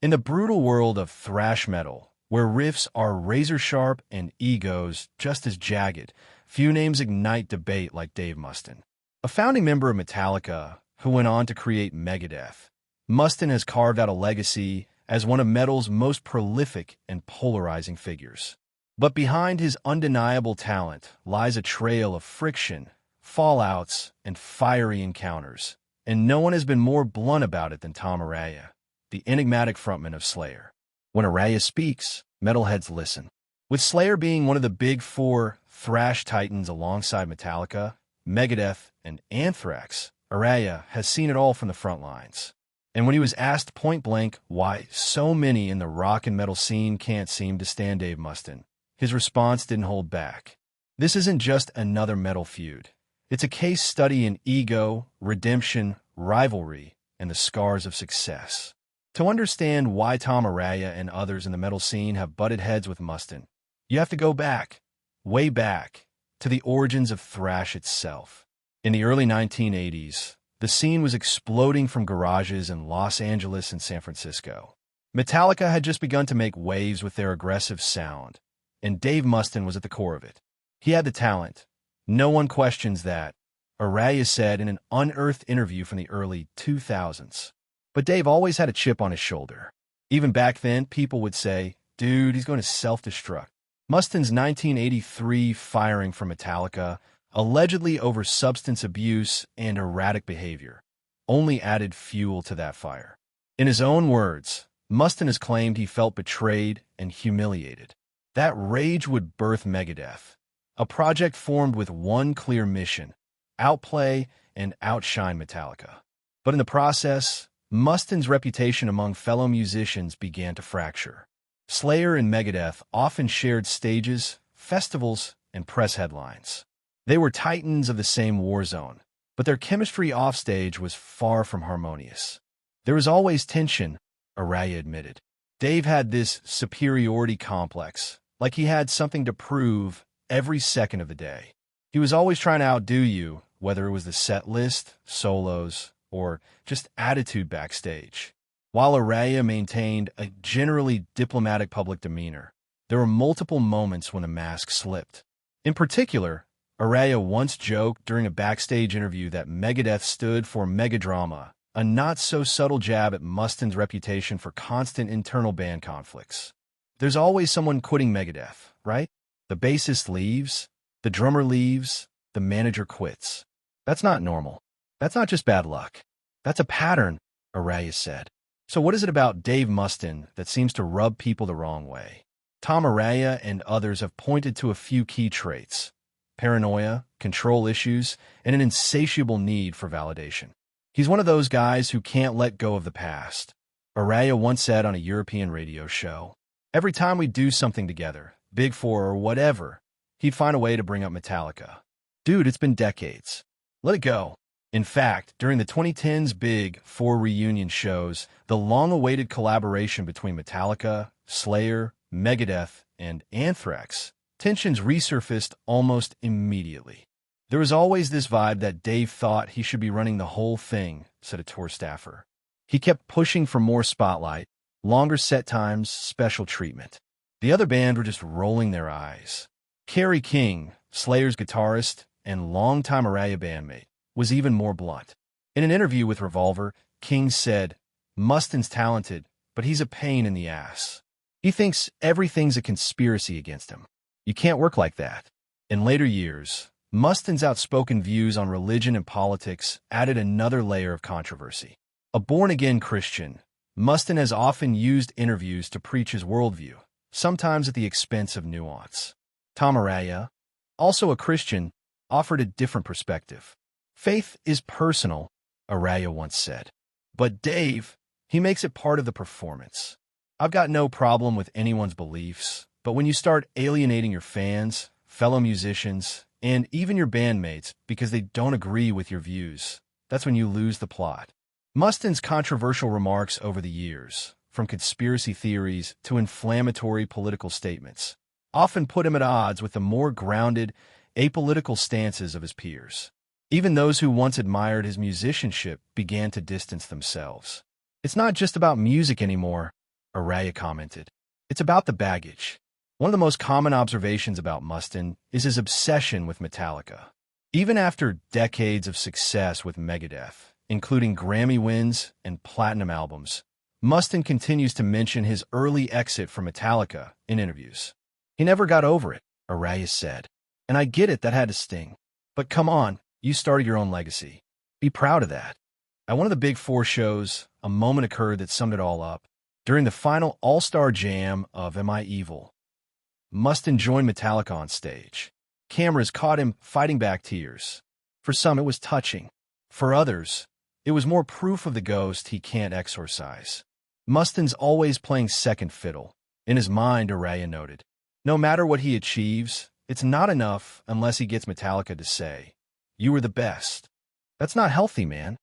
In the brutal world of thrash metal, where riffs are razor-sharp and egos just as jagged, few names ignite debate like Dave Mustaine. A founding member of Metallica who went on to create Megadeth, Mustaine has carved out a legacy as one of metal's most prolific and polarizing figures. But behind his undeniable talent lies a trail of friction, fallouts, and fiery encounters, and no one has been more blunt about it than Tom Araya, the enigmatic frontman of Slayer. When Araya speaks, metalheads listen. With Slayer being one of the big four thrash titans alongside Metallica, Megadeth, and Anthrax, Araya has seen it all from the front lines. And when he was asked point-blank why so many in the rock and metal scene can't seem to stand Dave Mustaine, his response didn't hold back. This isn't just another metal feud. It's a case study in ego, redemption, rivalry, and the scars of success. To understand why Tom Araya and others in the metal scene have butted heads with Mustaine, you have to go back, way back, to the origins of thrash itself. In the early 1980s, the scene was exploding from garages in Los Angeles and San Francisco. Metallica had just begun to make waves with their aggressive sound, and Dave Mustaine was at the core of it. He had the talent. No one questions that, Araya said in an unearthed interview from the early 2000s. But Dave always had a chip on his shoulder. Even back then, people would say, dude, he's going to self-destruct. Mustaine's 1983 firing from Metallica, allegedly over substance abuse and erratic behavior, only added fuel to that fire. In his own words, Mustaine has claimed he felt betrayed and humiliated. That rage would birth Megadeth, a project formed with one clear mission: outplay and outshine Metallica. But in the process, Mustaine's reputation among fellow musicians began to fracture. Slayer and Megadeth often shared stages, festivals, and press headlines. They were titans of the same war zone, but their chemistry offstage was far from harmonious. There was always tension, Araya admitted. Dave had this superiority complex, like he had something to prove every second of the day. He was always trying to outdo you, whether it was the set list, solos, or just attitude backstage. While Araya maintained a generally diplomatic public demeanor, there were multiple moments when a mask slipped. In particular, Araya once joked during a backstage interview that Megadeth stood for megadrama, a not-so-subtle jab at Mustaine's reputation for constant internal band conflicts. There's always someone quitting Megadeth, right? The bassist leaves, the drummer leaves, the manager quits. That's not normal. That's not just bad luck. That's a pattern, Araya said. So what is it about Dave Mustaine that seems to rub people the wrong way? Tom Araya and others have pointed to a few key traits: paranoia, control issues, and an insatiable need for validation. He's one of those guys who can't let go of the past. Araya once said on a European radio show, every time we do something together, Big Four or whatever, he'd find a way to bring up Metallica. Dude, it's been decades. Let it go. In fact, during the 2010s Big Four reunion shows, the long-awaited collaboration between Metallica, Slayer, Megadeth, and Anthrax, tensions resurfaced almost immediately. There was always this vibe that Dave thought he should be running the whole thing, said a tour staffer. He kept pushing for more spotlight, longer set times, special treatment. The other band were just rolling their eyes. Kerry King, Slayer's guitarist and longtime Araya bandmate, was even more blunt. In an interview with Revolver, King said, Mustaine's talented, but he's a pain in the ass. He thinks everything's a conspiracy against him. You can't work like that. In later years, Mustaine's outspoken views on religion and politics added another layer of controversy. A born-again Christian, Mustaine has often used interviews to preach his worldview, sometimes at the expense of nuance. Tom Araya, also a Christian, offered a different perspective. Faith is personal, Araya once said. But Dave, he makes it part of the performance. I've got no problem with anyone's beliefs, but when you start alienating your fans, fellow musicians, and even your bandmates because they don't agree with your views, that's when you lose the plot. Mustaine's controversial remarks over the years, from conspiracy theories to inflammatory political statements, often put him at odds with the more grounded, apolitical stances of his peers. Even those who once admired his musicianship began to distance themselves. It's not just about music anymore, Araya commented. It's about the baggage. One of the most common observations about Mustaine is his obsession with Metallica. Even after decades of success with Megadeth, including Grammy wins and platinum albums, Mustaine continues to mention his early exit from Metallica in interviews. He never got over it, Araya said. And I get it, that had to sting. But come on, you started your own legacy. Be proud of that. At one of the Big Four shows, a moment occurred that summed it all up. During the final All-Star Jam of Am I Evil, Mustaine joined Metallica on stage. Cameras caught him fighting back tears. For some, it was touching. For others, it was more proof of the ghost he can't exorcise. Mustaine's always playing second fiddle. In his mind, Araya noted, no matter what he achieves, it's not enough unless he gets Metallica to say, "You were the best." That's not healthy, man.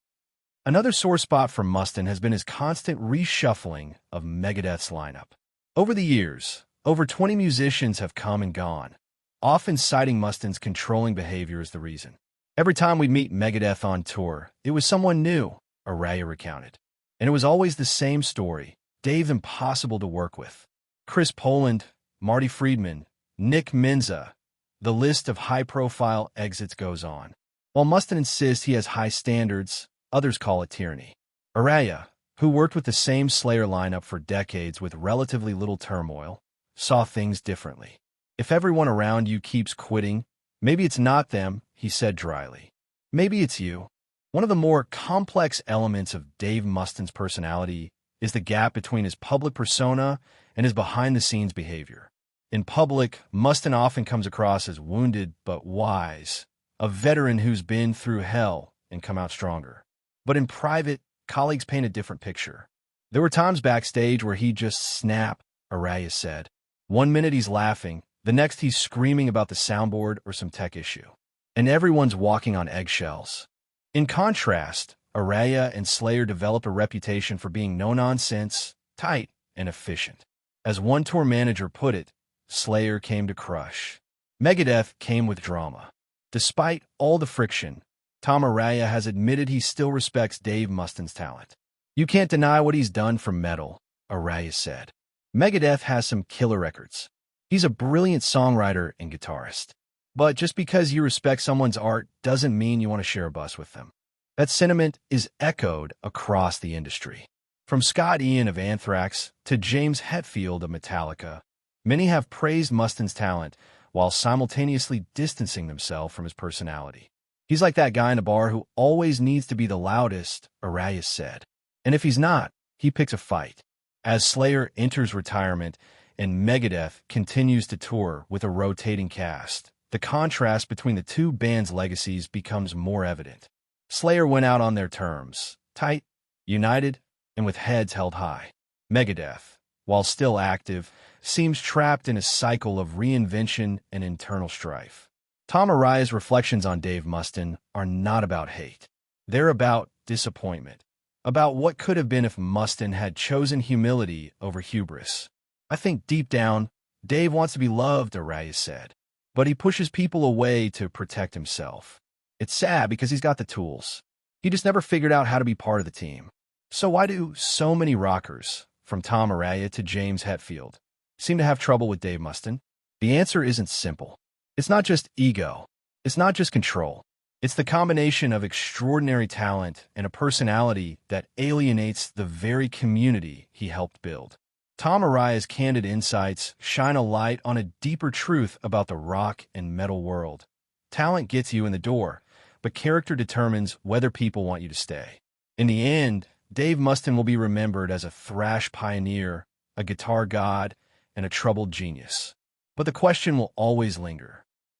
Another sore spot for Mustaine has been his constant reshuffling of Megadeth's lineup. Over the years, over 20 musicians have come and gone, often citing Mustaine's controlling behavior as the reason. Every time we'd meet Megadeth on tour, it was someone new, Araya recounted. And it was always the same story, Dave impossible to work with. Chris Poland, Marty Friedman, Nick Menza, the list of high-profile exits goes on. While Mustaine insists he has high standards, others call it tyranny. Araya, who worked with the same Slayer lineup for decades with relatively little turmoil, saw things differently. If everyone around you keeps quitting, maybe it's not them, he said dryly. Maybe it's you. One of the more complex elements of Dave Mustaine's personality is the gap between his public persona and his behind-the-scenes behavior. In public, Mustaine often comes across as wounded but wise, a veteran who's been through hell and come out stronger. But in private, colleagues paint a different picture. There were times backstage where he'd just snap, Araya said. One minute he's laughing, the next he's screaming about the soundboard or some tech issue. And everyone's walking on eggshells. In contrast, Araya and Slayer developed a reputation for being no-nonsense, tight, and efficient. As one tour manager put it, Slayer came to crush. Megadeth came with drama. Despite all the friction, Tom Araya has admitted he still respects Dave Mustaine's talent. You can't deny what he's done for metal, Araya said. Megadeth has some killer records. He's a brilliant songwriter and guitarist. But just because you respect someone's art doesn't mean you want to share a bus with them. That sentiment is echoed across the industry. From Scott Ian of Anthrax to James Hetfield of Metallica, many have praised Mustaine's talent while simultaneously distancing themselves from his personality. He's like that guy in a bar who always needs to be the loudest, Araya said. And if he's not, he picks a fight. As Slayer enters retirement and Megadeth continues to tour with a rotating cast, the contrast between the two bands' legacies becomes more evident. Slayer went out on their terms, tight, united, and with heads held high. Megadeth, while still active, seems trapped in a cycle of reinvention and internal strife. Tom Araya's reflections on Dave Mustaine are not about hate. They're about disappointment, about what could have been if Mustaine had chosen humility over hubris. I think deep down, Dave wants to be loved, Araya said, but he pushes people away to protect himself. It's sad because he's got the tools. He just never figured out how to be part of the team. So why do so many rockers, from Tom Araya to James Hetfield, seem to have trouble with Dave Mustaine? The answer isn't simple. It's not just ego. It's not just control. It's the combination of extraordinary talent and a personality that alienates the very community he helped build. Tom Araya's candid insights shine a light on a deeper truth about the rock and metal world. Talent gets you in the door, but character determines whether people want you to stay. In the end, Dave Mustaine will be remembered as a thrash pioneer, a guitar god, and a troubled genius. But the question will always linger.